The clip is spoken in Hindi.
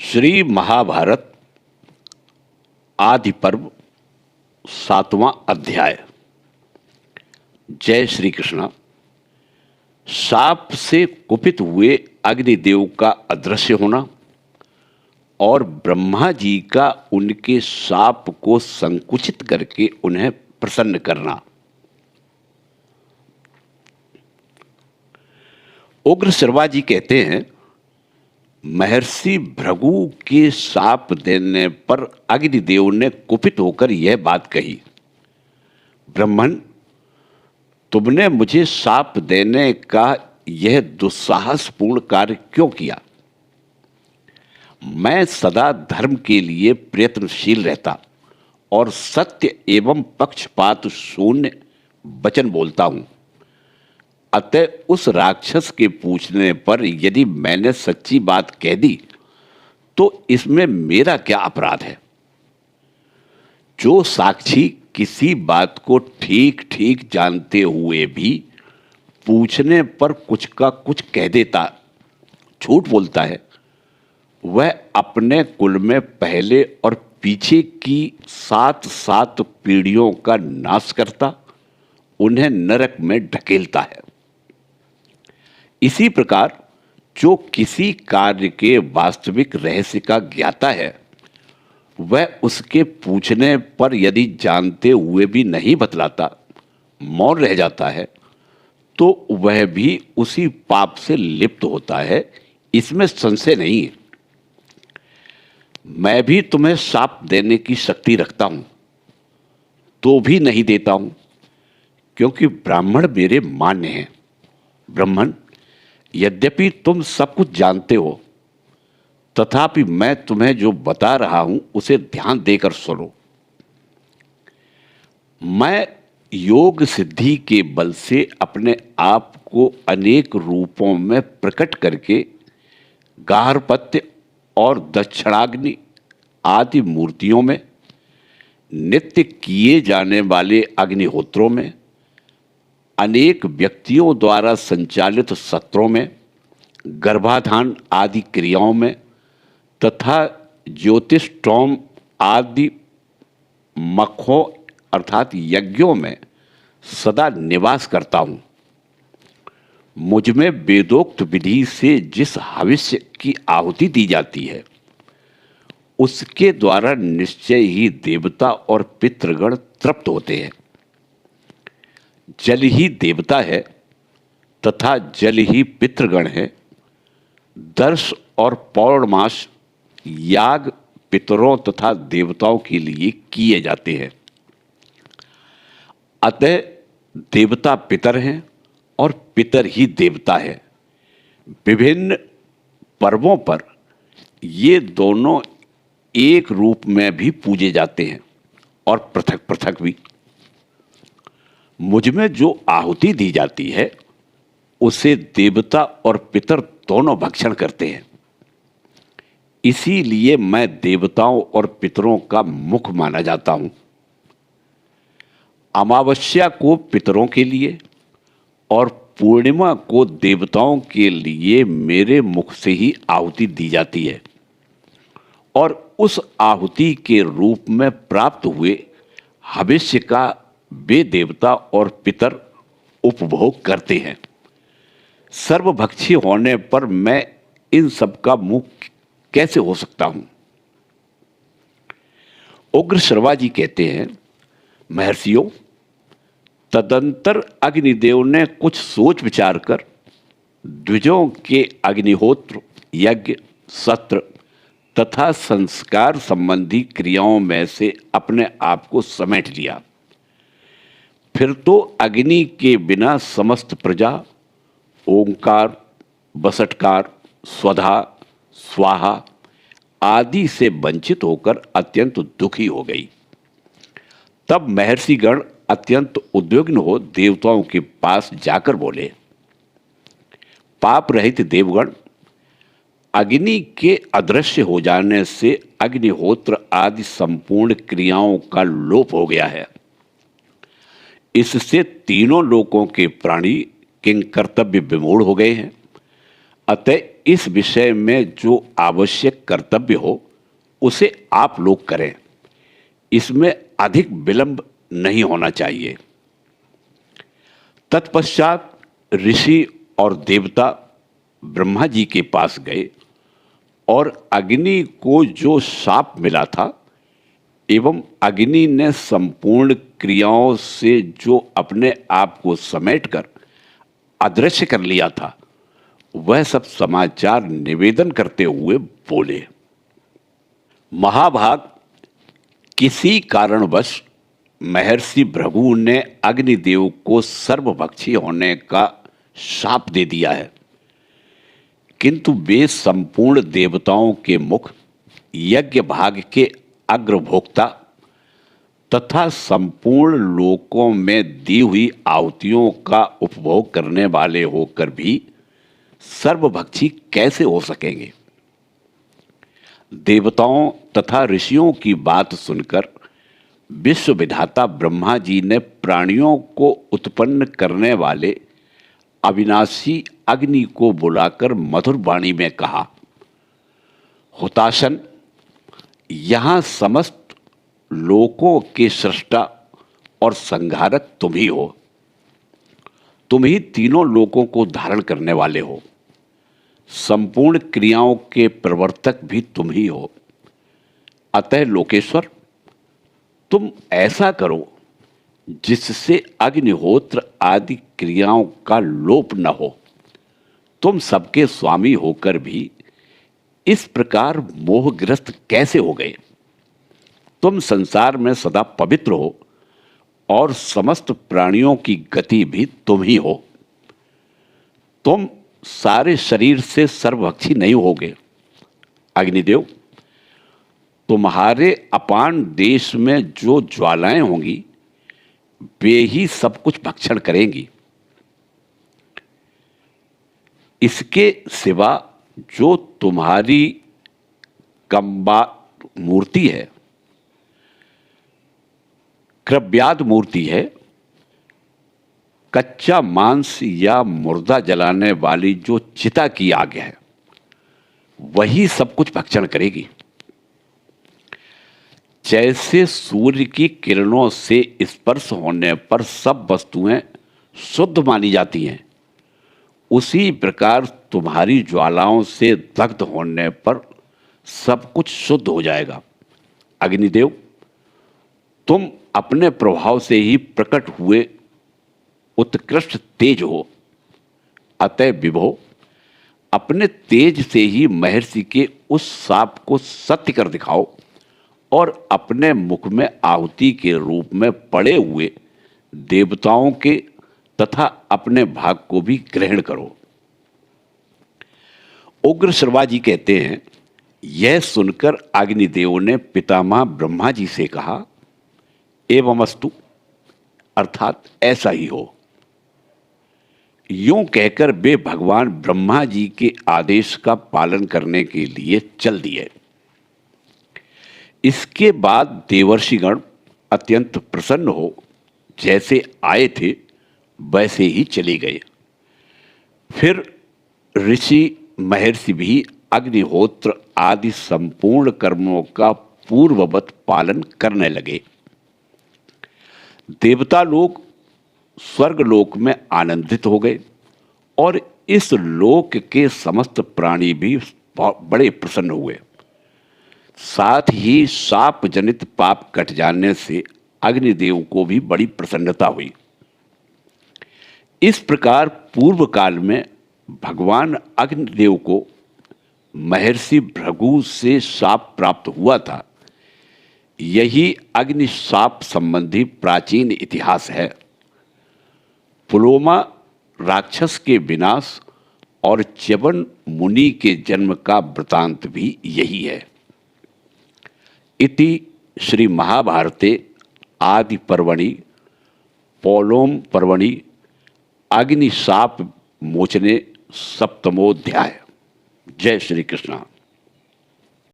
श्री महाभारत आदि पर्व 7वां अध्याय। जय श्री कृष्ण। साप से कुपित हुए अग्निदेव का अदृश्य होना और ब्रह्मा जी का उनके साप को संकुचित करके उन्हें प्रसन्न करना। उग्र शर्मा जी कहते हैं, महर्षि भृगु के शाप देने पर अग्निदेव ने कुपित होकर यह बात कही, ब्रह्मन, तुमने मुझे शाप देने का यह दुस्साहसपूर्ण कार्य क्यों किया? मैं सदा धर्म के लिए प्रयत्नशील रहता और सत्य एवं पक्षपात शून्य वचन बोलता हूं। अतः उस राक्षस के पूछने पर यदि मैंने सच्ची बात कह दी तो इसमें मेरा क्या अपराध है? जो साक्षी किसी बात को ठीक ठीक जानते हुए भी पूछने पर कुछ का कुछ कह देता, झूठ बोलता है, वह अपने कुल में पहले और पीछे की 7 पीढ़ियों का नाश करता, उन्हें नरक में ढकेलता है। इसी प्रकार जो किसी कार्य के वास्तविक रहस्य का ज्ञाता है, वह उसके पूछने पर यदि जानते हुए भी नहीं बतलाता, मौन रह जाता है, तो वह भी उसी पाप से लिप्त होता है, इसमें संशय नहीं है। मैं भी तुम्हें शाप देने की शक्ति रखता हूं, तो भी नहीं देता हूं, क्योंकि ब्राह्मण मेरे मान्य हैं। ब्राह्मण, यद्यपि तुम सब कुछ जानते हो, तथापि मैं तुम्हें जो बता रहा हूं उसे ध्यान देकर सुनो। मैं योग सिद्धि के बल से अपने आप को अनेक रूपों में प्रकट करके गार्हपत्य और दक्षिणाग्नि आदि मूर्तियों में, नित्य किए जाने वाले अग्निहोत्रों में, अनेक व्यक्तियों द्वारा संचालित सत्रों में, गर्भाधान आदि क्रियाओं में तथा ज्योतिष्टोम आदि मखों अर्थात यज्ञों में सदा निवास करता हूं। मुझ में वेदोक्त विधि से जिस हविष्य की आहुति दी जाती है, उसके द्वारा निश्चय ही देवता और पितृगण तृप्त होते हैं। जल ही देवता है तथा जल ही पितृगण है। दर्श और पौर्णमास याग पितरों तथा देवताओं के लिए किए जाते हैं। अतः देवता पितर हैं और पितर ही देवता है। विभिन्न पर्वों पर ये दोनों एक रूप में भी पूजे जाते हैं और पृथक पृथक भी। मुझ में जो आहुति दी जाती है, उसे देवता और पितर दोनों भक्षण करते हैं। इसीलिए मैं देवताओं और पितरों का मुख माना जाता हूं। अमावस्या को पितरों के लिए और पूर्णिमा को देवताओं के लिए मेरे मुख से ही आहुति दी जाती है और उस आहुति के रूप में प्राप्त हुए हविष्य का वे देवता और पितर उपभोग करते हैं। सर्वभक्षी होने पर मैं इन सब का मुख कैसे हो सकता हूं? उग्र शर्मा जी कहते हैं, महर्षियों, तदंतर अग्निदेव ने कुछ सोच विचार कर द्विजों के अग्निहोत्र, यज्ञ, सत्र तथा संस्कार संबंधी क्रियाओं में से अपने आप को समेट लिया। फिर तो अग्नि के बिना समस्त प्रजा ओंकार, बसटकार, स्वधा, स्वाहा आदि से वंचित होकर अत्यंत दुखी हो गई। तब महर्षिगण अत्यंत उद्विग्न हो देवताओं के पास जाकर बोले, पाप रहित देवगण, अग्नि के अदृश्य हो जाने से अग्निहोत्र आदि संपूर्ण क्रियाओं का लोप हो गया है। इससे तीनों लोकों के प्राणी किंकर्तव्य विमूढ़ हो गए हैं। अतः इस विषय में जो आवश्यक कर्तव्य हो उसे आप लोग करें, इसमें अधिक विलंब नहीं होना चाहिए। तत्पश्चात ऋषि और देवता ब्रह्मा जी के पास गए और अग्नि को जो शाप मिला था एवं अग्नि ने संपूर्ण क्रियाओं से जो अपने आप को समेटकर अदृश्य कर लिया था, वह सब समाचार निवेदन करते हुए बोले, महाभाग, किसी कारणवश महर्षि भृगु ने अग्निदेव को सर्वभक्षी होने का शाप दे दिया है, किंतु वे संपूर्ण देवताओं के मुख, यज्ञ भाग के अग्रभोक्ता तथा संपूर्ण लोकों में दी हुई आहुतियों का उपभोग करने वाले होकर भी सर्वभक्षी कैसे हो सकेंगे। देवताओं तथा ऋषियों की बात सुनकर विश्व विधाता ब्रह्मा जी ने प्राणियों को उत्पन्न करने वाले अविनाशी अग्नि को बुलाकर मधुर वाणी में कहा, हुताशन, यहाँ समस्त लोकों के सृष्टा और संहारक तुम ही हो। तुम ही तीनों लोकों को धारण करने वाले हो। संपूर्ण क्रियाओं के प्रवर्तक भी तुम ही हो। अतः लोकेश्वर, तुम ऐसा करो जिससे अग्निहोत्र आदि क्रियाओं का लोप न हो। तुम सबके स्वामी होकर भी इस प्रकार मोहग्रस्त कैसे हो गए। तुम संसार में सदा पवित्र हो और समस्त प्राणियों की गति भी तुम ही हो। तुम सारे शरीर से सर्वभक्षी नहीं होगे। अग्निदेव, तुम्हारे अपान देश में जो ज्वालाएं होंगी वे ही सब कुछ भक्षण करेंगी। इसके सिवा जो तुम्हारी कंबा मूर्ति है, क्रव्याद मूर्ति है, कच्चा मांस या मुर्दा जलाने वाली जो चिता की आग है, वही सब कुछ भक्षण करेगी। जैसे सूर्य की किरणों से स्पर्श होने पर सब वस्तुएं शुद्ध मानी जाती हैं, उसी प्रकार तुम्हारी ज्वालाओं से दग्ध होने पर सब कुछ शुद्ध हो जाएगा। अग्निदेव, तुम अपने प्रभाव से ही प्रकट हुए उत्कृष्ट तेज हो। अतः विभो, अपने तेज से ही महर्षि के उस शाप को सत्य कर दिखाओ और अपने मुख में आहुति के रूप में पड़े हुए देवताओं के तथा अपने भाग को भी ग्रहण करो। उग्र श्रवा जी कहते हैं, यह सुनकर अग्निदेव ने पितामह ब्रह्मा जी से कहा, एवमस्तु, अर्थात ऐसा ही हो। यूं कहकर वे भगवान ब्रह्मा जी के आदेश का पालन करने के लिए चल दिए। इसके बाद देवर्षिगण अत्यंत प्रसन्न हो जैसे आए थे वैसे ही चले गए। फिर ऋषि महर्षि भी अग्निहोत्र आदि संपूर्ण कर्मों का पूर्ववत पालन करने लगे। देवता लोग स्वर्गलोक में आनंदित हो गए और इस लोक के समस्त प्राणी भी बड़े प्रसन्न हुए। साथ ही शाप जनित पाप कट जाने से अग्निदेव को भी बड़ी प्रसन्नता हुई। इस प्रकार पूर्व काल में भगवान अग्निदेव को महर्षि भृगु से शाप प्राप्त हुआ था। यही अग्नि शाप संबंधी प्राचीन इतिहास है। पुलोमा राक्षस के विनाश और च्यवन मुनि के जन्म का वृतांत भी यही है। इति श्री महाभारते आदि पर्वणि पौलोम पर्वणि अग्निशाप मोचने सप्तमोध्याय। जय श्री कृष्ण।